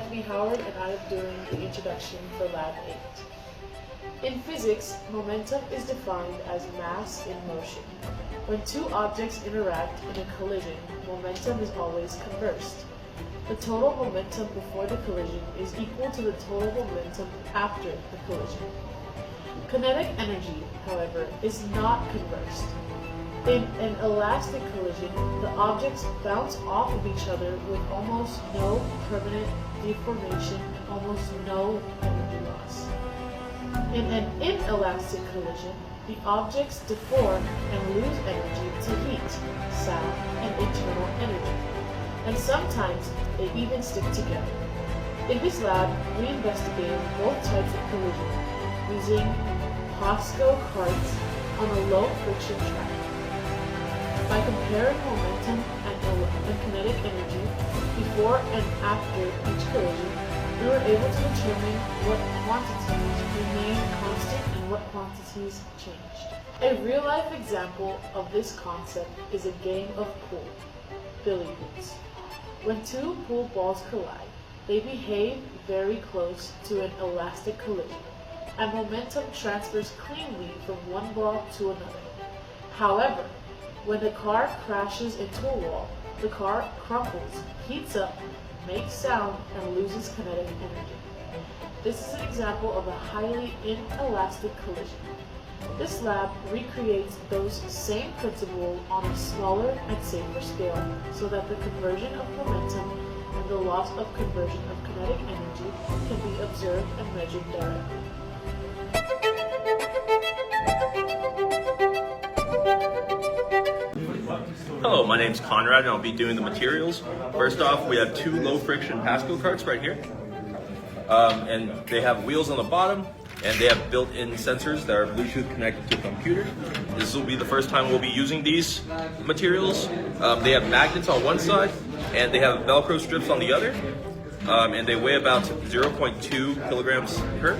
Stephanie Howard, and I am doing the introduction for Lab 8. In physics, momentum is defined as mass in motion. When two objects interact in a collision, momentum is always conversed. The total momentum before the collision is equal to the total momentum after the collision. Kinetic energy, however, is not conversed. In an elastic collision, the objects bounce off of each other with almost no permanent deformation and almost no energy loss. In an inelastic collision, the objects deform and lose energy to heat, sound, and internal energy, and sometimes they even stick together. In this lab, we investigated both types of collision using Pasco carts on a low-friction track. By comparing momentum and kinetic energy before and after each collision, we were able to determine what quantities remained constant and what quantities changed. A real-life example of this concept is a game of pool, billiards. When two pool balls collide, they behave very close to an elastic collision, and momentum transfers cleanly from one ball to another. However, when the car crashes into a wall, the car crumples, heats up, makes sound, and loses kinetic energy. This is an example of a highly inelastic collision. This lab recreates those same principles on a smaller and safer scale so that the conversion of momentum and the loss of conversion of kinetic energy can be observed and measured directly. Hello, my name's Conrad and I'll be doing the materials. First off, we have two low friction Pasco carts right here. And they have wheels on the bottom and they have built-in sensors that are Bluetooth connected to a computer. This will be the first time we'll be using these materials. They have magnets on one side and they have Velcro strips on the other. And they weigh about 0.2 kilograms per.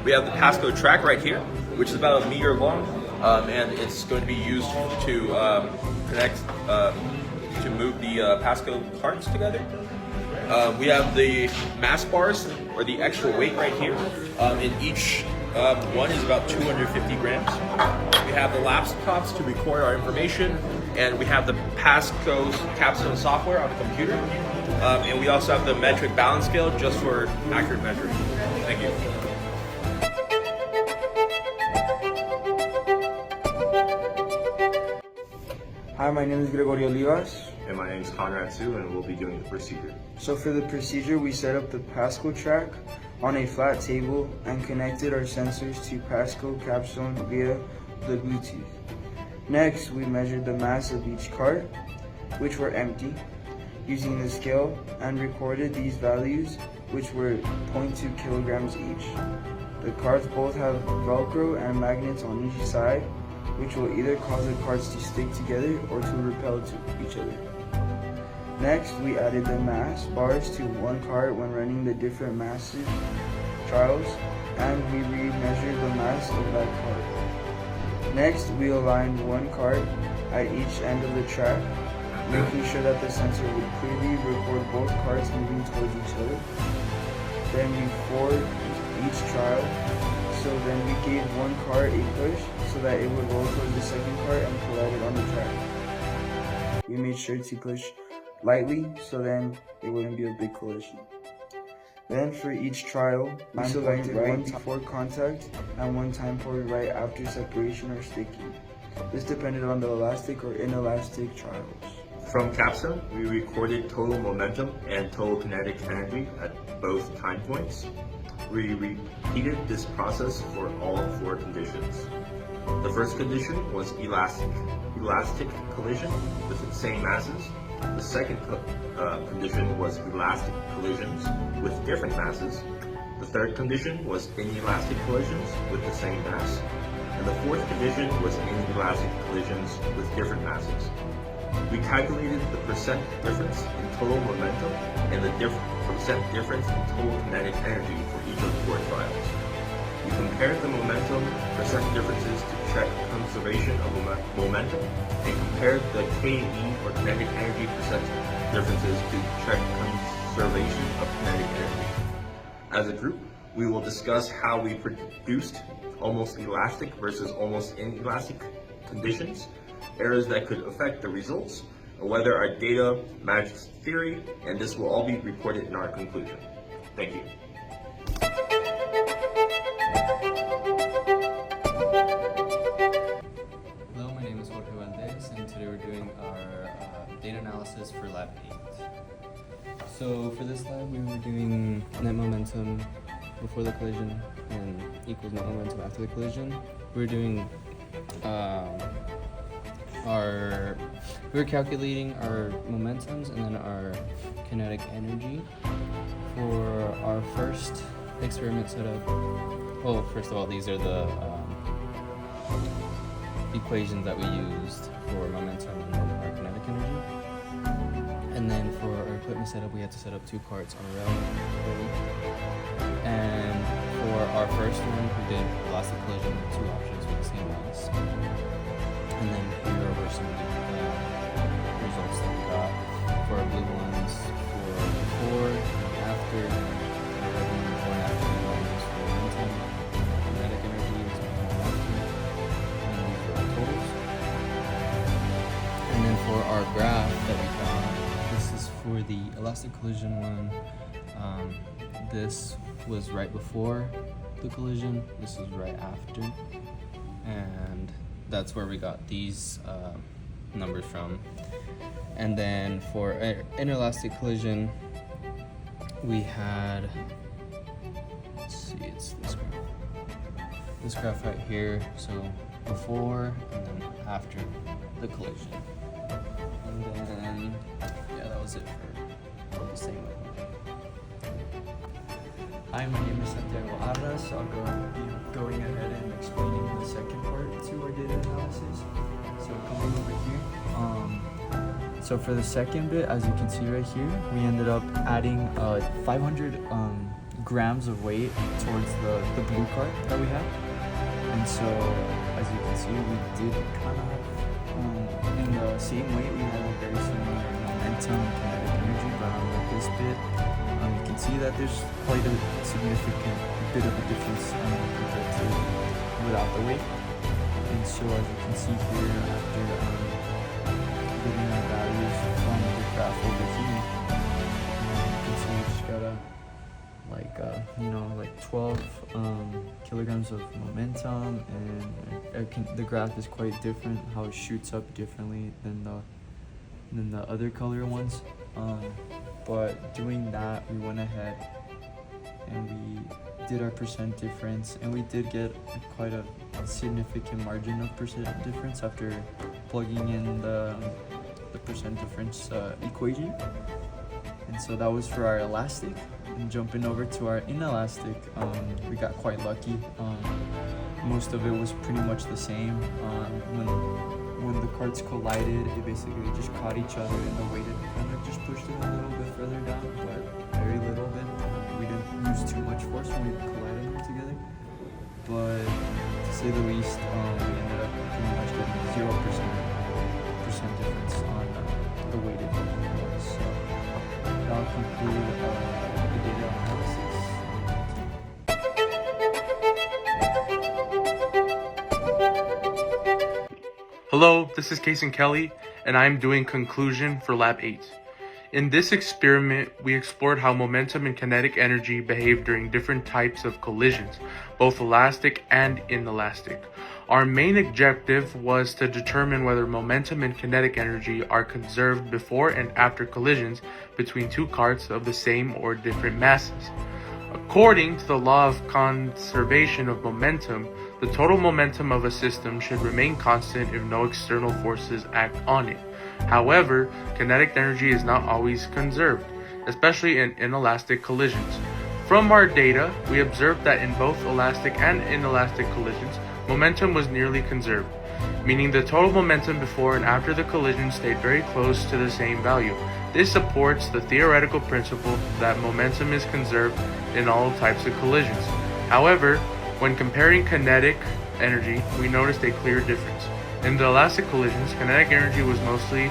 We have the Pasco track right here, which is about 1 meter long. And it's going to be used to connect, to move the Pasco carts together. We have the mass bars, or the extra weight right here. In each one is about 250 grams. We have the laptops to record our information, and we have the Pasco capstone software on the computer. And we also have the metric balance scale just for accurate measuring. Thank you. Hi, my name is Gregorio Olivas. And my name is Conrad Su, and we'll be doing the procedure. So for the procedure, we set up the Pasco track on a flat table and connected our sensors to Pasco capstone via the Bluetooth. Next, we measured the mass of each cart, which were empty, using the scale, and recorded these values, which were 0.2 kilograms each. The carts both have Velcro and magnets on each side, which will either cause the carts to stick together or to repel to each other. Next, we added the mass bars to one cart when running the different massive trials, and we re-measured the mass of that cart. Next, we aligned one cart at each end of the track, making sure that the sensor would clearly record both carts moving towards each other. Then we forward each trial, so then we gave one cart a push so that it would roll towards the second cart and collide on the track. We made sure to push lightly so then it wouldn't be a big collision. Then for each trial, we selected one before contact and one time point right after separation or sticking. This depended on the elastic or inelastic trials. From capstone, we recorded total momentum and total kinetic energy at both time points. We repeated this process for all 4 conditions. The first condition was elastic collision with the same masses. The second condition was elastic collisions with different masses. The third condition was inelastic collisions with the same mass. And the fourth condition was inelastic collisions with different masses. We calculated the percent difference in total momentum and the percent difference in total kinetic energy for each of the 4 trials. We compared the momentum percent differences to check conservation of momentum and compared the KE or kinetic energy percent differences to check conservation of kinetic energy. As a group, we will discuss how we produced almost elastic versus almost inelastic conditions, errors that could affect the results, and whether our data matches theory, and this will all be reported in our conclusion. Thank you. Hello, my name is Jorge Valdez, and today we're doing our data analysis for Lab 8. So for this lab, we were doing net momentum before the collision and equals net momentum after the collision. We were calculating our momentums and then our kinetic energy for our first experiment setup. Well, first of all, these are the equations that we used for momentum and our kinetic energy. And then for our equipment setup, we had to set up 2 carts on a rail. And for our first one, we did elastic collision with 2 objects with the same mass. And then here were some of the results that we got for our blue ones for before and after, and our red one before and after values for momentum, kinetic energy was before and after, and these were our totals. And then for our graph that we got, this is for the elastic collision one. This was right before the collision, this was right after, and that's where we got these numbers from. And then for inelastic collision, we had, let's see, it's this graph right here, so before and then after the collision. And then, yeah, that was it for the same one. Hi, my name is Santiago Arras. I'll be going ahead and explaining the second part to our data analysis. So coming over here. So for the second bit, as you can see right here, we ended up adding 500 grams of weight towards the blue cart that we have. And so, as you can see, we did kind of, in the same weight, we had a very similar momentum and kinetic energy, but with this bit, you can see that there's quite a significant bit of a difference compared to without the weight. And so as you can see here, after getting our values from the graph over here, you can see we just got like 12 kilograms of momentum, and the graph is quite different, how it shoots up differently than the other color ones. But doing that, we went ahead and we did our percent difference, and we did get quite a significant margin of percent difference after plugging in the percent difference equation. And so that was for our elastic. And jumping over to our inelastic, we got quite lucky. Most of it was pretty much the same. When the carts collided, it basically just caught each other, and the weight kind of just pushed it a little bit further down, but very little bit. We didn't use too much force when we collided them together. But to say the least, we ended up pretty much getting 0% difference on the weighted ones. So that'll conclude the data analysis. Hello, this is Kason Kelly, and I'm doing conclusion for Lab 8. In this experiment, we explored how momentum and kinetic energy behave during different types of collisions, both elastic and inelastic. Our main objective was to determine whether momentum and kinetic energy are conserved before and after collisions between 2 carts of the same or different masses. According to the law of conservation of momentum, the total momentum of a system should remain constant if no external forces act on it. However, kinetic energy is not always conserved, especially in inelastic collisions. From our data, we observed that in both elastic and inelastic collisions, momentum was nearly conserved, meaning the total momentum before and after the collision stayed very close to the same value. This supports the theoretical principle that momentum is conserved in all types of collisions. However, when comparing kinetic energy, we noticed a clear difference. In the elastic collisions, kinetic energy was mostly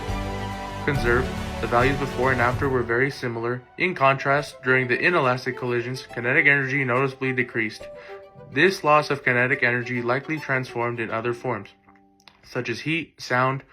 conserved, The values before and after were very similar. In contrast, during the inelastic collisions, kinetic energy noticeably decreased. This loss of kinetic energy likely transformed in other forms, such as heat, sound,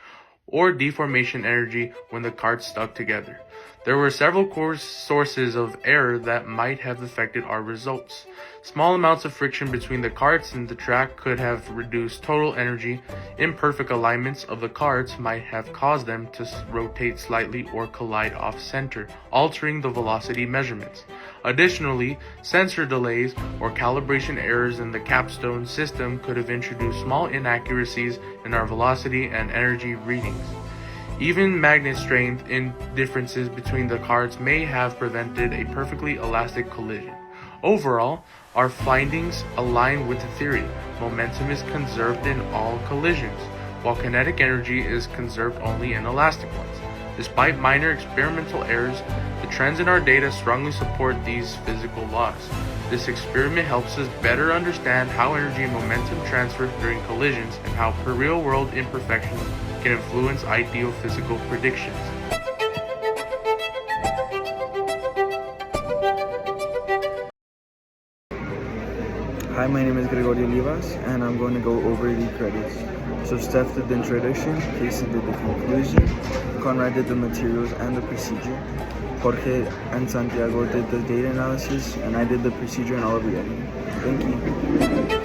or deformation energy when the carts stuck together. There were several sources of error that might have affected our results. Small amounts of friction between the carts and the track could have reduced total energy. Imperfect alignments of the carts might have caused them to rotate slightly or collide off-center, altering the velocity measurements. Additionally, sensor delays or calibration errors in the capstone system could have introduced small inaccuracies in our velocity and energy readings. Even magnet strength differences between the carts may have prevented a perfectly elastic collision. Overall, our findings align with the theory. Momentum is conserved in all collisions, while kinetic energy is conserved only in elastic ones. Despite minor experimental errors, the trends in our data strongly support these physical laws. This experiment helps us better understand how energy and momentum transfer during collisions and how real-world imperfections can influence ideal physical predictions. Hi, my name is Gregorio Olivas, and I'm going to go over the credits. So Steph did the introduction, Casey did the conclusion, Conrad did the materials and the procedure, Jorge and Santiago did the data analysis, and I did the procedure and all of the editing. Thank you.